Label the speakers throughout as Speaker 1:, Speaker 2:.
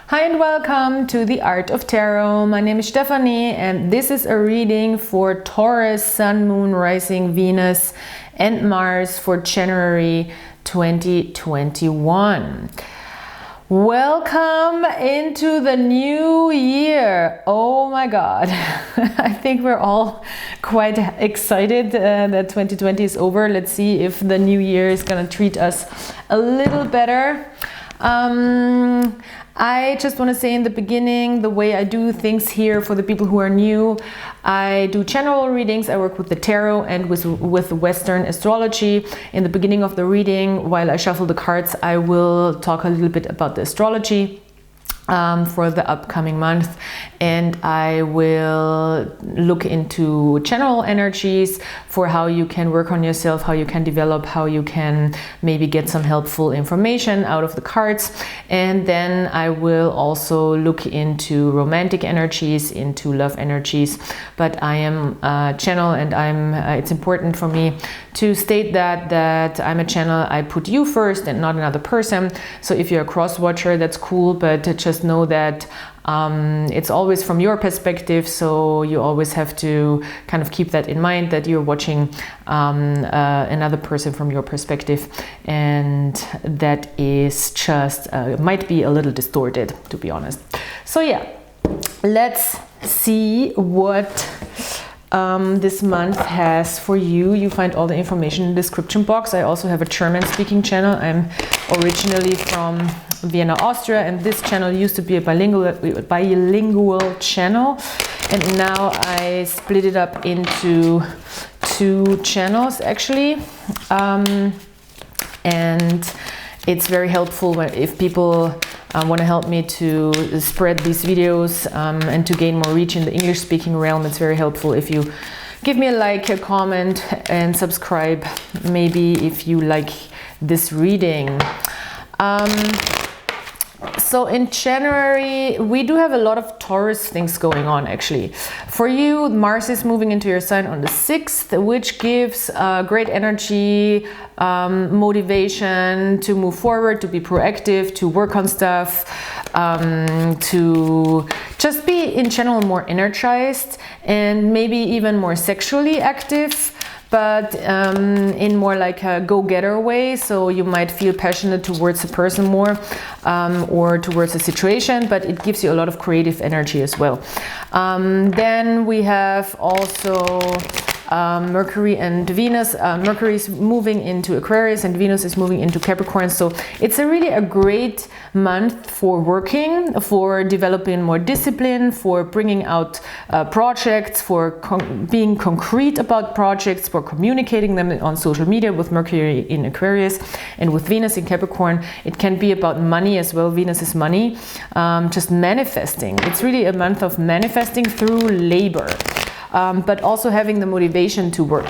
Speaker 1: Hi and welcome to the Art of Tarot. My name is Stephanie and this is a reading for Taurus, Sun, Moon, Rising, Venus and Mars for January 2021. Welcome into the new year. Oh my God. I think we're all quite excited that 2020 is over. Let's see if the new year is going to treat us a little better. I just want to say in the beginning, the way I do things here for the people who are new, I do general readings. I work with the tarot and with Western astrology. In the beginning of the reading, while I shuffle the cards, I will talk a little bit about the astrology for the upcoming month, and I will look into general energies for how you can work on yourself, how you can develop, how you can maybe get some helpful information out of the cards. And then I will also look into romantic energies, into love energies. But I am a channel, and it's important for me to state that I'm a channel. I put you first and not another person. So if you're a cross watcher, that's cool, but just know that it's always from your perspective, so you always have to kind of keep that in mind, that you're watching another person from your perspective, and that is just might be a little distorted, to be honest. So yeah, let's see what this month has for you. You find all the information in the description box. I also have a German speaking channel. I'm originally from Vienna, Austria, and this channel used to be a bilingual channel, and now I split it up into two channels actually, and it's very helpful if people want to help me to spread these videos and to gain more reach in the English speaking realm. It's very helpful if you give me a like, a comment and subscribe, maybe if you like this reading. So in January, we do have a lot of Taurus things going on actually. For you, Mars is moving into your sign on the 6th, which gives great energy, motivation to move forward, to be proactive, to work on stuff, to just be in general more energized and maybe even more sexually active, but in more like a go-getter way. So you might feel passionate towards a person more, or towards a situation, but it gives you a lot of creative energy as well. Then we have also Mercury and Venus. Mercury is moving into Aquarius and Venus is moving into Capricorn. So it's really a great month for working, for developing more discipline, for bringing out projects, for being concrete about projects, for communicating them on social media with Mercury in Aquarius and with Venus in Capricorn. It can be about money as well. Venus is money, just manifesting. It's really a month of manifesting through labor. But also having the motivation to work.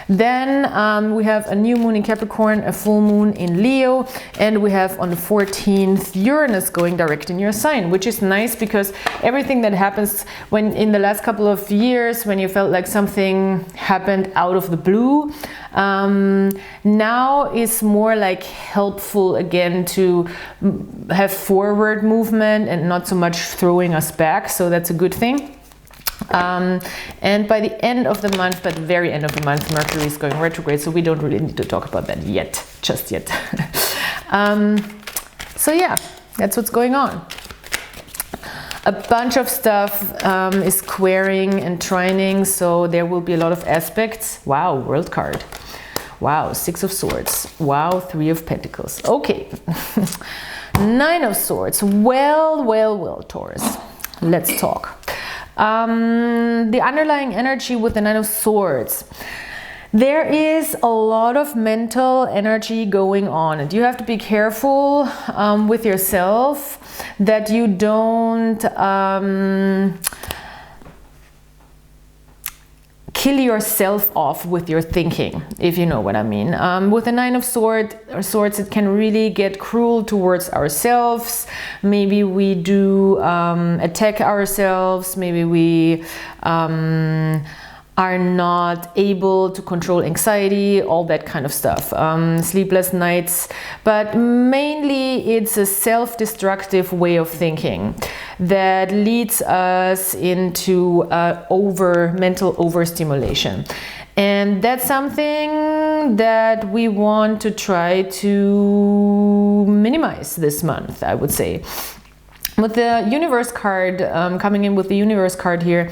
Speaker 1: Then we have a new moon in Capricorn, a full moon in Leo, and we have on the 14th Uranus going direct in your sign, which is nice because everything that happens when in the last couple of years, when you felt like something happened out of the blue, now is more like helpful again to have forward movement and not so much throwing us back. So that's a good thing. And by the end of the month, but the very end of the month, Mercury is going retrograde, so we don't really need to talk about that yet, just yet. So yeah, that's what's going on. A bunch of stuff is squaring and trining, so there will be a lot of aspects. Wow, World card. Wow, 6 of Swords. Wow, 3 of Pentacles. Okay. 9 of Swords. Well, Taurus. Let's talk. The underlying energy with the 9 of Swords. There is a lot of mental energy going on, and you have to be careful with yourself that you don't kill yourself off with your thinking, if you know what I mean. With the 9 of Swords, it can really get cruel towards ourselves. Maybe we do attack ourselves. Maybe we are not able to control anxiety, all that kind of stuff, sleepless nights, but mainly it's a self-destructive way of thinking that leads us into mental overstimulation. And that's something that we want to try to minimize this month, I would say. With the universe card, coming in with the universe card here,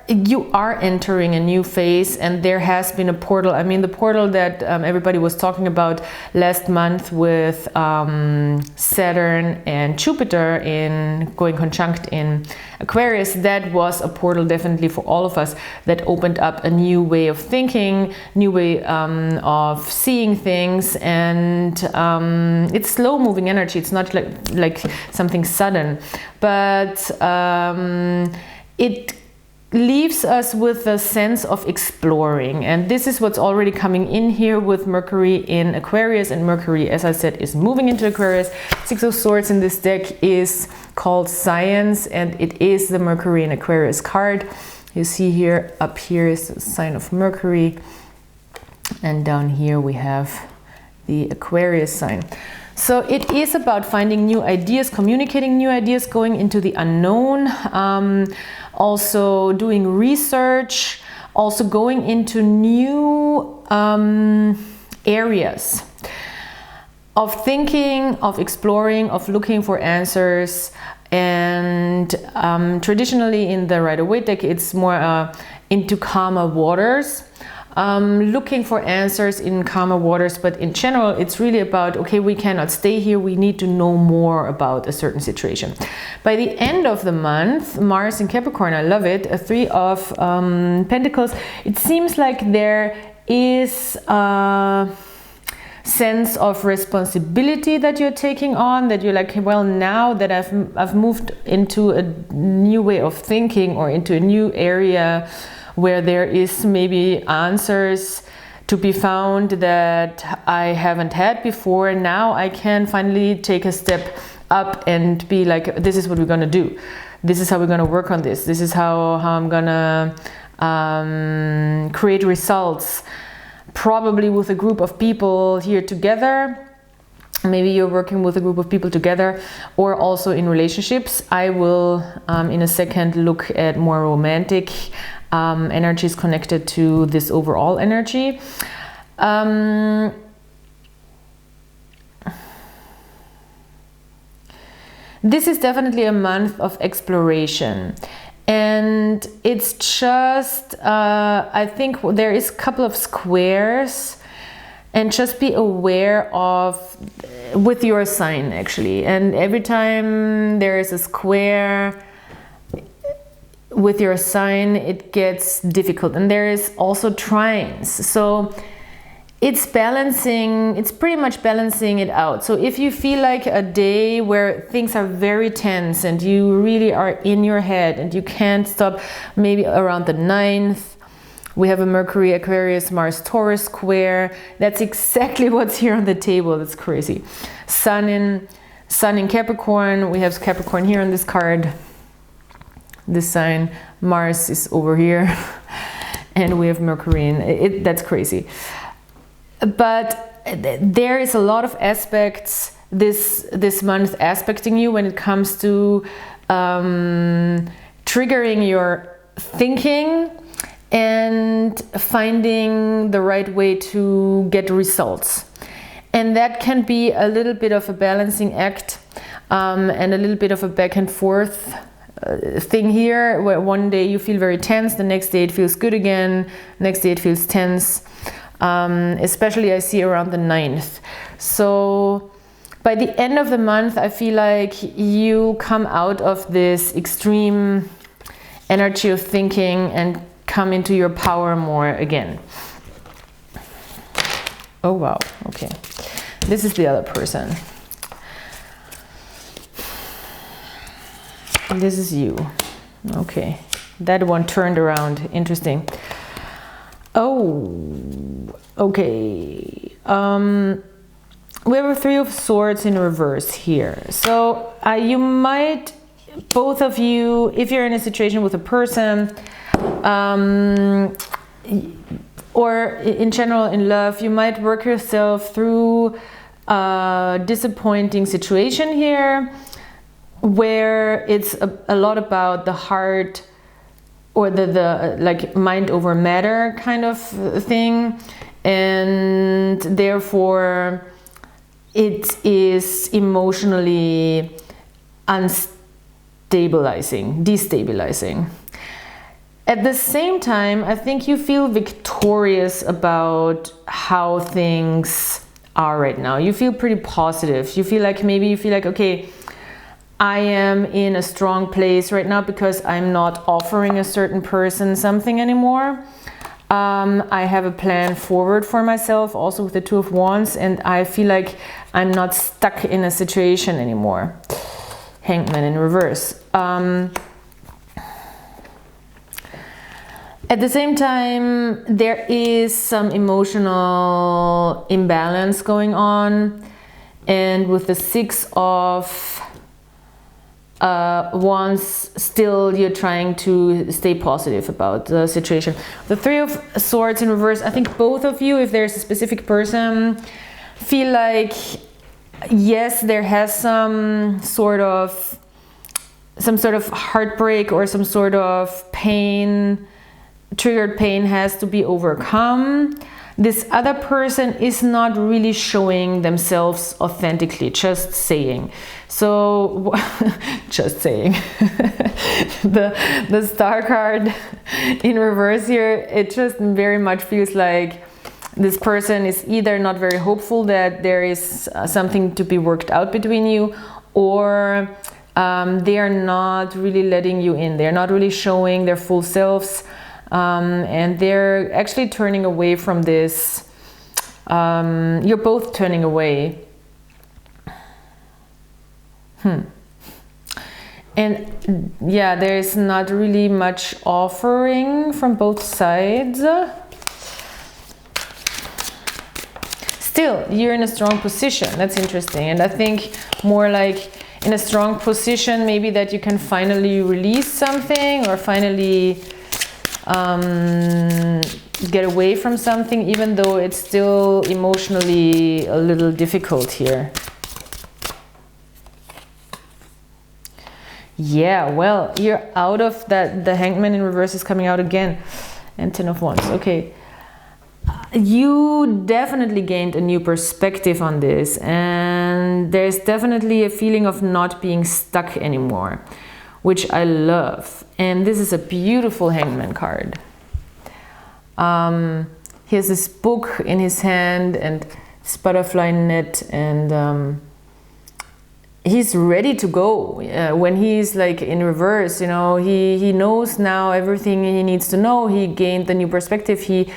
Speaker 1: you are entering a new phase, and there has been a portal. I mean, the portal that everybody was talking about last month with Saturn and Jupiter going conjunct in Aquarius, that was a portal definitely for all of us that opened up a new way of thinking, new way of seeing things, and it's slow moving energy. It's not like something sudden, but it leaves us with a sense of exploring, and this is what's already coming in here with Mercury in Aquarius. And Mercury, as I said, is moving into Aquarius. Six of Swords in this deck is called Science, and it is the Mercury in Aquarius card. You see here, up here is the sign of Mercury, and down here we have the Aquarius sign. So it is about finding new ideas, communicating new ideas, going into the unknown, also doing research, also going into new areas of thinking, of exploring, of looking for answers. And traditionally in the Rider-Waite deck, it's more into calmer waters. Looking for answers in calmer waters, but in general it's really about, okay, we cannot stay here, we need to know more about a certain situation. By the end of the month, Mars in Capricorn, I love it, a Three of Pentacles. It seems like there is a sense of responsibility that you're taking on, that you're like, well, now that I've moved into a new way of thinking or into a new area where there is maybe answers to be found that I haven't had before, now I can finally take a step up and be like, this is what we're gonna do. This is how we're gonna work on this. This is how I'm gonna create results, probably with a group of people here together. Maybe you're working with a group of people together, or also in relationships. I will in a second look at more romantic energies connected to this overall energy. This is definitely a month of exploration, and it's just I think there is a couple of squares, and just be aware of with your sign actually, and every time there is a square with your sign, it gets difficult. And there is also trines, so it's balancing, it's pretty much balancing it out. So if you feel like a day where things are very tense and you really are in your head and you can't stop, maybe around the 9th we have a Mercury Aquarius Mars Taurus square. That's exactly what's here on the table. That's crazy. Sun in Capricorn. We have Capricorn here on this card, this sign. Mars is over here and we have Mercury in that's crazy. But there is a lot of aspects this month aspecting you when it comes to triggering your thinking and finding the right way to get results. And that can be a little bit of a balancing act and a little bit of a back and forth thing here, where one day you feel very tense, the next day it feels good again, next day it feels tense. Especially I see around the 9th. So by the end of the month, I feel like you come out of this extreme energy of thinking and come into your power more again. Oh wow, okay. This is the other person. This is you. Okay, that one turned around. Interesting. Oh, okay. We have a Three of Swords in reverse here. So you might, both of you, if you're in a situation with a person, or in general in love, you might work yourself through a disappointing situation here, where it's a lot about the heart, or the like mind over matter kind of thing, and therefore it is emotionally destabilizing. At the same time, I think you feel victorious about how things are right now. You feel pretty positive. You feel like, okay, I am in a strong place right now because I'm not offering a certain person something anymore. I have a plan forward for myself, also with the Two of Wands, and I feel like I'm not stuck in a situation anymore. Hangman in reverse. At the same time, there is some emotional imbalance going on, and with the Six of Wands, still you're trying to stay positive about the situation. The Three of Swords in reverse, I think both of you, if there's a specific person, feel like, yes, there has some sort of heartbreak or some sort of pain, triggered pain has to be overcome. This other person is not really showing themselves authentically, just saying. So, just saying. the Star card in reverse here, it just very much feels like this person is either not very hopeful that there is something to be worked out between you, or they are not really letting you in. They're not really showing their full selves. And they're actually turning away from this. You're both turning away. And yeah, there's not really much offering from both sides. Still, you're in a strong position. That's interesting. And I think more like in a strong position, maybe that you can finally release something, or finally get away from something, even though it's still emotionally a little difficult here. Yeah, well, you're out of that. The Hangman in reverse is coming out again, and Ten of Wands. Okay, you definitely gained a new perspective on this, and there's definitely a feeling of not being stuck anymore, which I love. And this is a beautiful Hangman card. He has this book in his hand and this butterfly net, and he's ready to go. When he's like in reverse, you know, he knows now everything he needs to know. He gained the new perspective. He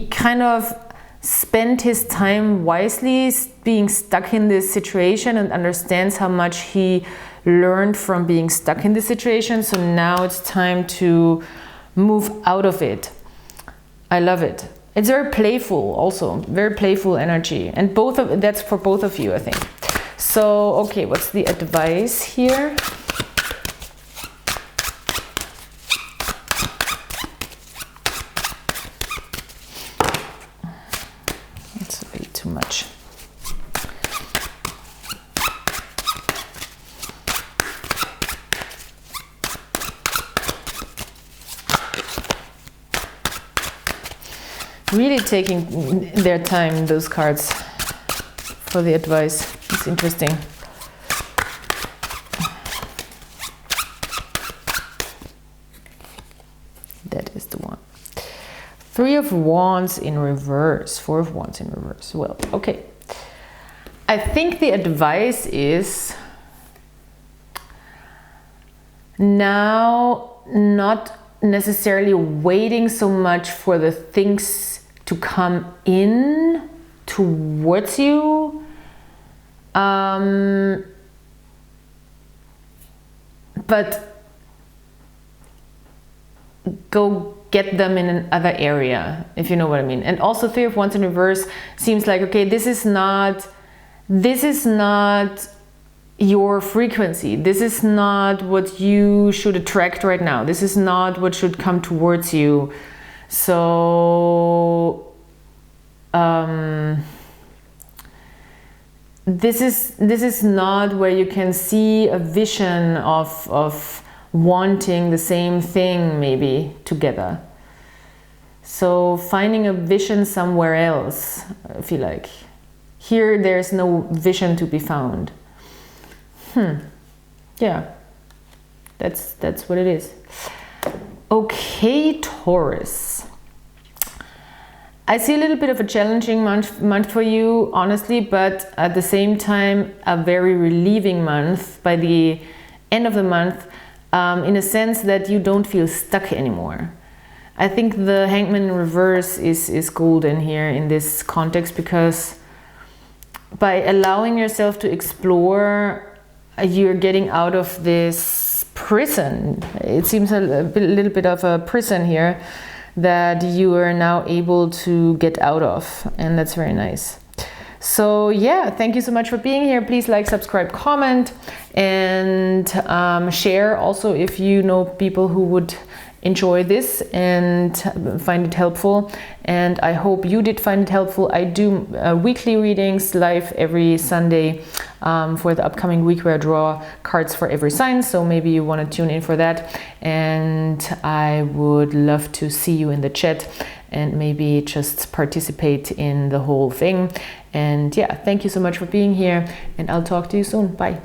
Speaker 1: kind of spent his time wisely being stuck in this situation, and understands how much he learned from being stuck in this situation. So now it's time to move out of it. I love it. It's very playful, also very playful energy, and that's for both of you, I think. So okay, what's the advice here? It's way too much. Really taking their time, those cards, for the advice. It's interesting. That is the one. Three of Wands in reverse, Four of Wands in reverse. Well, okay. I think the advice is now not necessarily waiting so much for the things to come in towards you, but go get them in another area, if you know what I mean. And also Three of Wands in reverse seems like, okay, this is not your frequency. This is not what you should attract right now. This is not what should come towards you. So this is not where you can see a vision of wanting the same thing maybe together. So finding a vision somewhere else, I feel like. Here there's no vision to be found. Yeah, that's what it is. Okay, Taurus. I see a little bit of a challenging month for you, honestly, but at the same time, a very relieving month by the end of the month, in a sense that you don't feel stuck anymore. I think the Hangman in reverse is golden here in this context, because by allowing yourself to explore, you're getting out of this prison. It seems a little bit of a prison here that you are now able to get out of, and that's very nice. So yeah, thank you so much for being here. Please like, subscribe, comment, and share also if you know people who would enjoy this and find it helpful. And I hope you did find it helpful. I do weekly readings live every Sunday for the upcoming week, where I draw cards for every sign, so maybe you want to tune in for that. And I would love to see you in the chat and maybe just participate in the whole thing. And yeah, thank you so much for being here, and I'll talk to you soon. Bye.